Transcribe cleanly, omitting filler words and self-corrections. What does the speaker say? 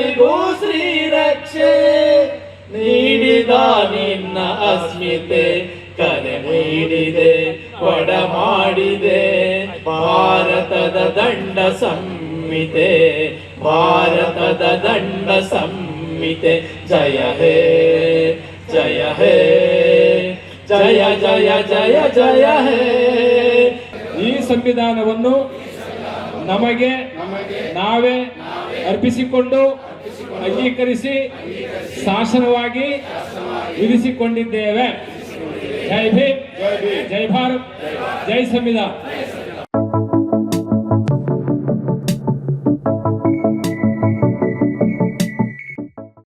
ಎಲ್ಲರಿಗೂ ಶ್ರೀರಕ್ಷೆ ನೀಡಿದ ನಿನ್ನ ಅಸ್ಮಿತೆ ಕರೆ ನೀಡಿದೆ ಒಡ ಮಾಡಿದೆ ಭಾರತದ ದಂಡ ಸಂಹಿತೆ ಭಾರತದ ದಂಡ ಸಂಹಿತೆ ಜಯ ಹೇ ಜಯ ಹೇ ಜಯ ಜಯ ಜಯ ಜಯ ಹೇ. ಈ ಸಂವಿಧಾನವನ್ನು ನಮಗೆ ನಾವೇ ಅರ್ಪಿಸಿಕೊಂಡು ಅಂಗೀಕರಿಸಿ ಶಾಸನವಾಗಿ ವಿಧಿಸಿಕೊಂಡಿದ್ದೇವೆ. ಜೈ ಭೀಮ್, ಜೈ ಭಾರತ್, ಜೈ ಸಂವಿಧಾನ.